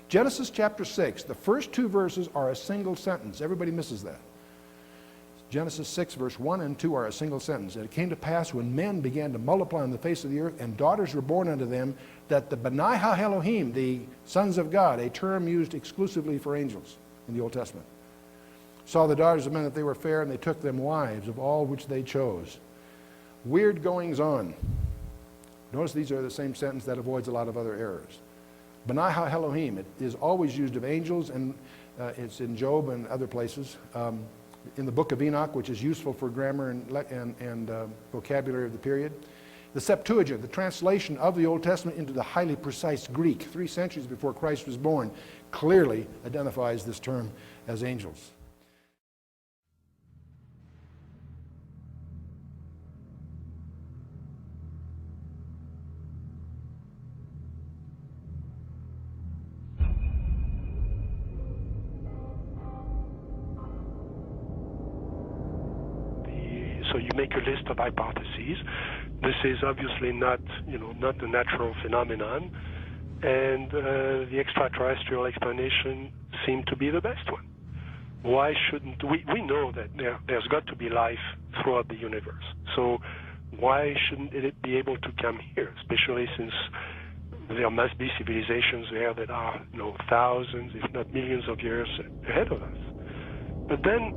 Genesis chapter 6, the first two verses are a single sentence. Everybody misses that. Genesis 6, verse 1 and 2 are a single sentence. And it came to pass when men began to multiply on the face of the earth, and daughters were born unto them, that the B'nai Ha-Elohim, the sons of God, a term used exclusively for angels in the Old Testament, saw the daughters of men that they were fair, and they took them wives of all which they chose. Weird goings on. Notice these are the same sentence that avoids a lot of other errors. B'nai Ha-Elohim, it is always used of angels, and it's in Job and other places. In the book of Enoch, which is useful for grammar and vocabulary of the period. The Septuagint, the translation of the Old Testament into the highly precise Greek, 3 centuries before Christ was born, clearly identifies this term as angels. So you make a list of hypotheses. This is obviously not the natural phenomenon, and the extraterrestrial explanation seemed to be the best one. Why shouldn't we know that there's got to be life throughout the universe? So why shouldn't it be able to come here, especially since there must be civilizations there that are thousands, if not millions of years ahead of us? But then,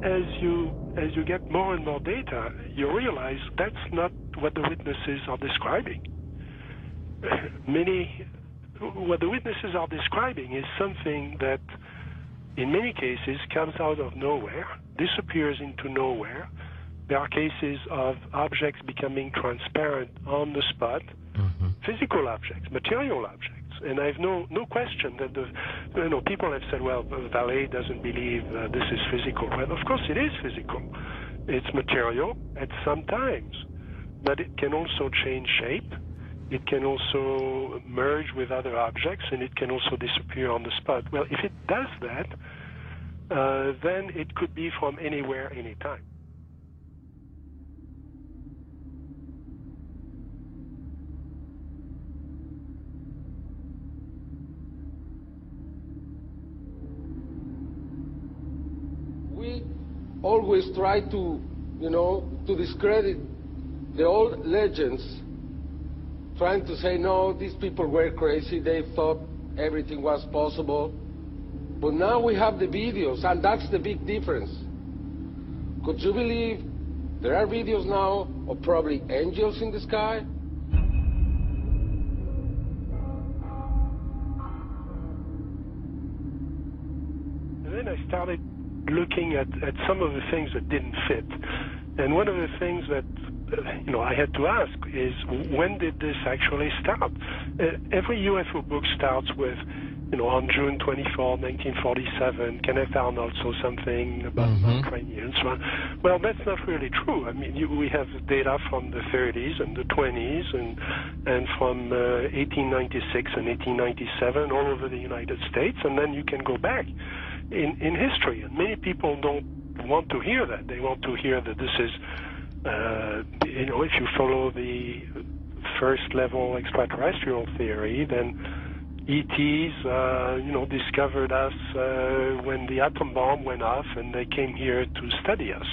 as you get more and more data, you realize that's not what the witnesses are describing. What the witnesses are describing is something that, in many cases, comes out of nowhere, disappears into nowhere. There are cases of objects becoming transparent on the spot, physical objects, material objects. And I have no question that people have said, well, Vallée doesn't believe this is physical. Well, of course it is physical. It's material at some times, but it can also change shape. It can also merge with other objects, and it can also disappear on the spot. Well, if it does that, then it could be from anywhere, anytime. We always try to, to discredit the old legends, trying to say, no, these people were crazy, they thought everything was possible. But now we have the videos, and that's the big difference. Could you believe there are videos now of probably angels in the sky? And then I started looking at some of the things that didn't fit. And one of the things that I had to ask is, when did this actually start? Every UFO book starts with, on June 24, 1947, Kenneth Arnold saw something about Ukrainians. Well, that's not really true. I mean, we have data from the 30s and the 20s and from 1896 and 1897 all over the United States, and then you can go back in history. And many people don't want to hear that. They want to hear that this is, if you follow the first level extraterrestrial theory, then ETs, discovered us when the atom bomb went off and they came here to study us.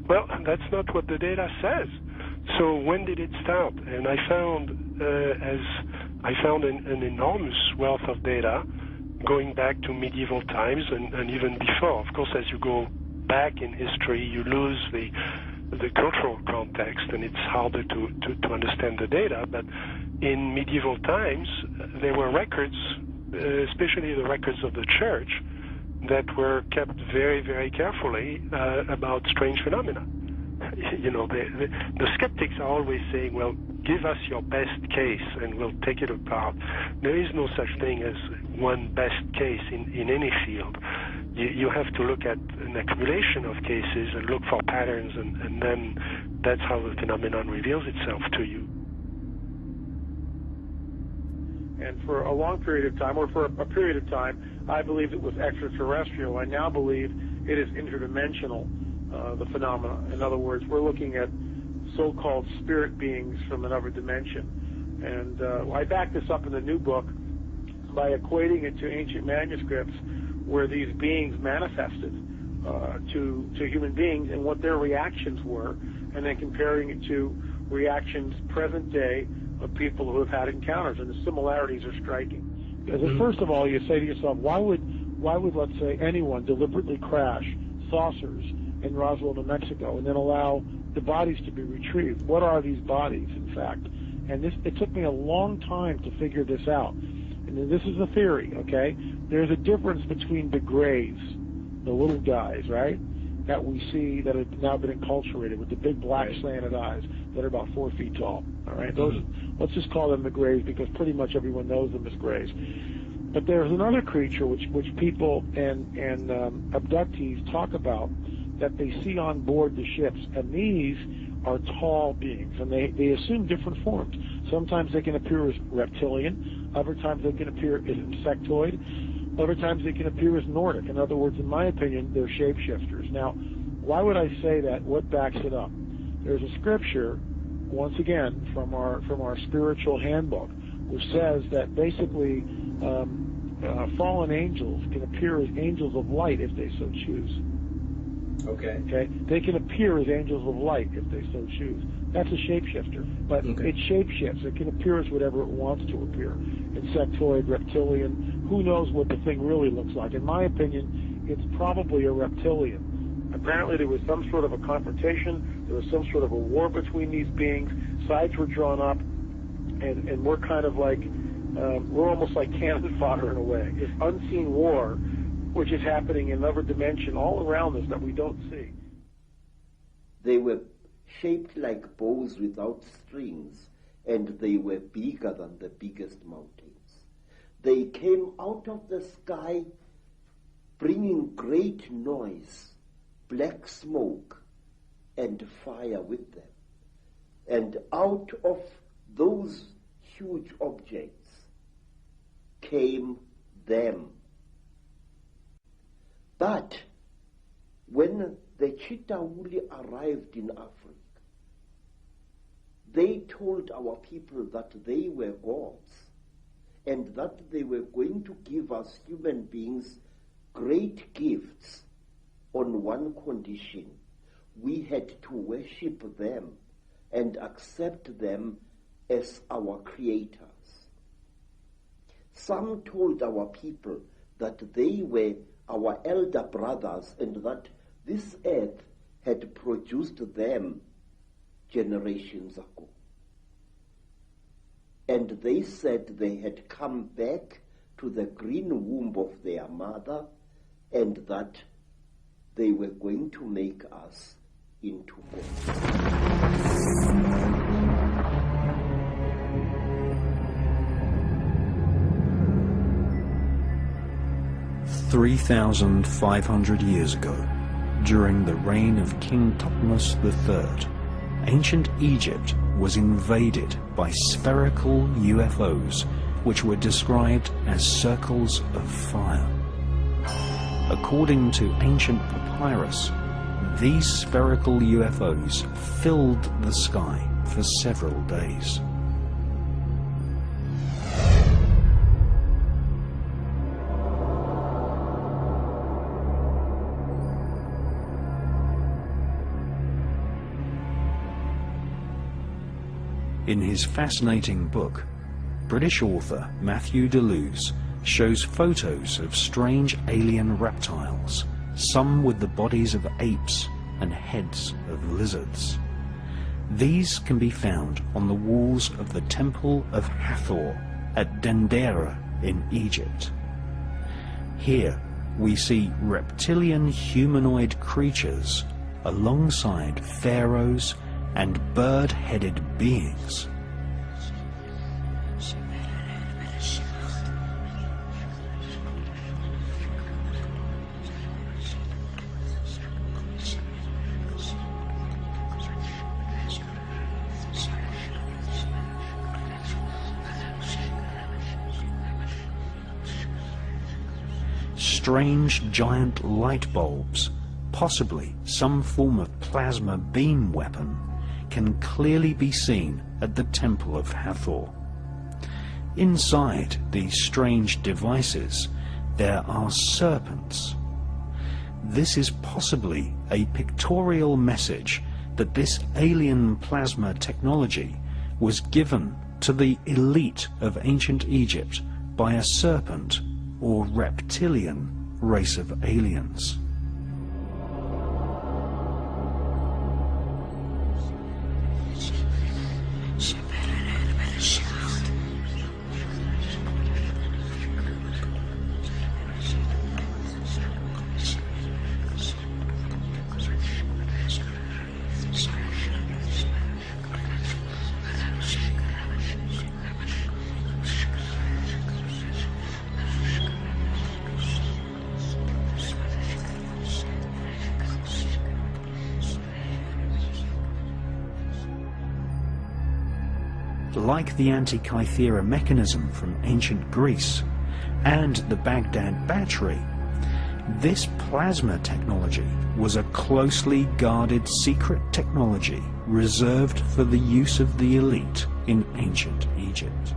Well, that's not what the data says. So when did it start? And I found an enormous wealth of data going back to medieval times and even before. Of course, as you go back in history, you lose the cultural context, and it's harder to understand the data. But in medieval times, there were records, especially the records of the church, that were kept very, very carefully about strange phenomena. The skeptics are always saying, well, give us your best case and we'll take it apart. There is no such thing as one best case in any field. You have to look at an accumulation of cases and look for patterns, and then that's how the phenomenon reveals itself to you. And for a long period of time, or for a period of time, I believed it was extraterrestrial. I now believe it is interdimensional, the phenomena. In other words, we're looking at so-called spirit beings from another dimension. And I back this up in the new book by equating it to ancient manuscripts where these beings manifested to human beings and what their reactions were, and then comparing it to reactions present day of people who have had encounters, and the similarities are striking. Because first of all, you say to yourself, why would let's say anyone deliberately crash saucers in Roswell, New Mexico, and then allow the bodies to be retrieved? What are these bodies, in fact? And it took me a long time to figure this out. And this is a theory, okay? There's a difference between the grays, the little guys, right, that we see that have now been enculturated with the big black slanted eyes that are about 4 feet tall, all right? Those, let's just call them the grays because pretty much everyone knows them as grays. But there's another creature which people and abductees talk about that they see on board the ships, and these are tall beings, and they assume different forms. Sometimes they can appear as reptilian, other times they can appear as insectoid, other times they can appear as Nordic. In other words, in my opinion, they're shapeshifters. Now, why would I say that? What backs it up? There's a scripture, once again, from our spiritual handbook, which says that basically fallen angels can appear as angels of light if they so choose. Okay. They can appear as angels of light if they so choose. That's a shapeshifter, but it shapeshifts. It can appear as whatever it wants to appear. Insectoid, reptilian, who knows what the thing really looks like. In my opinion, it's probably a reptilian. Apparently there was some sort of a confrontation, there was some sort of a war between these beings, sides were drawn up, and we're kind of like, we're almost like cannon fodder in a way. This unseen war, which is happening in another dimension all around us that we don't see. They were shaped like bows without strings, and they were bigger than the biggest mountains. They came out of the sky bringing great noise, black smoke, and fire with them. And out of those huge objects came them. But when the Chitauli arrived in Africa, they told our people that they were gods and that they were going to give us human beings great gifts on one condition. We had to worship them and accept them as our creators. Some told our people that they were our elder brothers and that this earth had produced them generations ago. And they said they had come back to the green womb of their mother and that they were going to make us into gods. 3,500 years ago, during the reign of King Thutmose III, ancient Egypt was invaded by spherical UFOs which were described as circles of fire. According to ancient papyrus, these spherical UFOs filled the sky for several days. In his fascinating book, British author Matthew Deleuze shows photos of strange alien reptiles, some with the bodies of apes and heads of lizards. These can be found on the walls of the Temple of Hathor at Dendera in Egypt. Here we see reptilian humanoid creatures alongside pharaohs and bird-headed beings. Strange giant light bulbs, possibly some form of plasma beam weapon, can clearly be seen at the Temple of Hathor. Inside these strange devices, there are serpents. This is possibly a pictorial message that this alien plasma technology was given to the elite of ancient Egypt by a serpent or reptilian race of aliens. Like the Antikythera mechanism from ancient Greece and the Baghdad battery, this plasma technology was a closely guarded secret technology reserved for the use of the elite in ancient Egypt.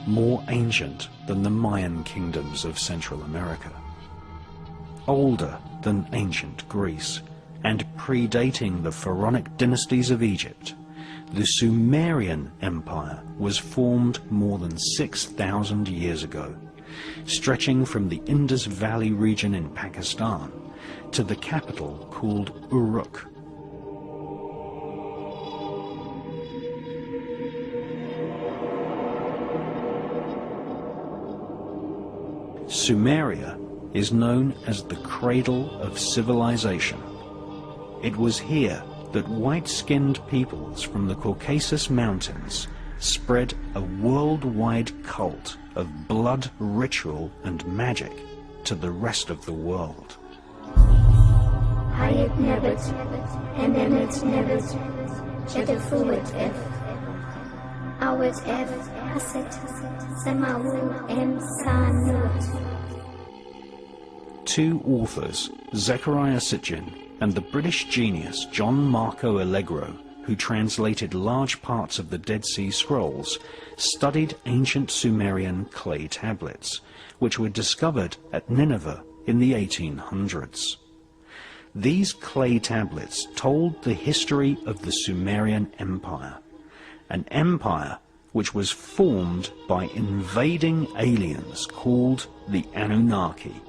More ancient than the Mayan kingdoms of Central America, older than ancient Greece, and predating the pharaonic dynasties of Egypt, the Sumerian Empire was formed more than 6,000 years ago, stretching from the Indus Valley region in Pakistan to the capital called Uruk. Sumeria is known as the cradle of civilization. It was here that white-skinned peoples from the Caucasus Mountains spread a worldwide cult of blood ritual and magic to the rest of the world. Two authors, Zechariah Sitchin and the British genius John Marco Allegro, who translated large parts of the Dead Sea Scrolls, studied ancient Sumerian clay tablets, which were discovered at Nineveh in the 1800s. These clay tablets told the history of the Sumerian Empire, an empire which was formed by invading aliens called the Annunaki.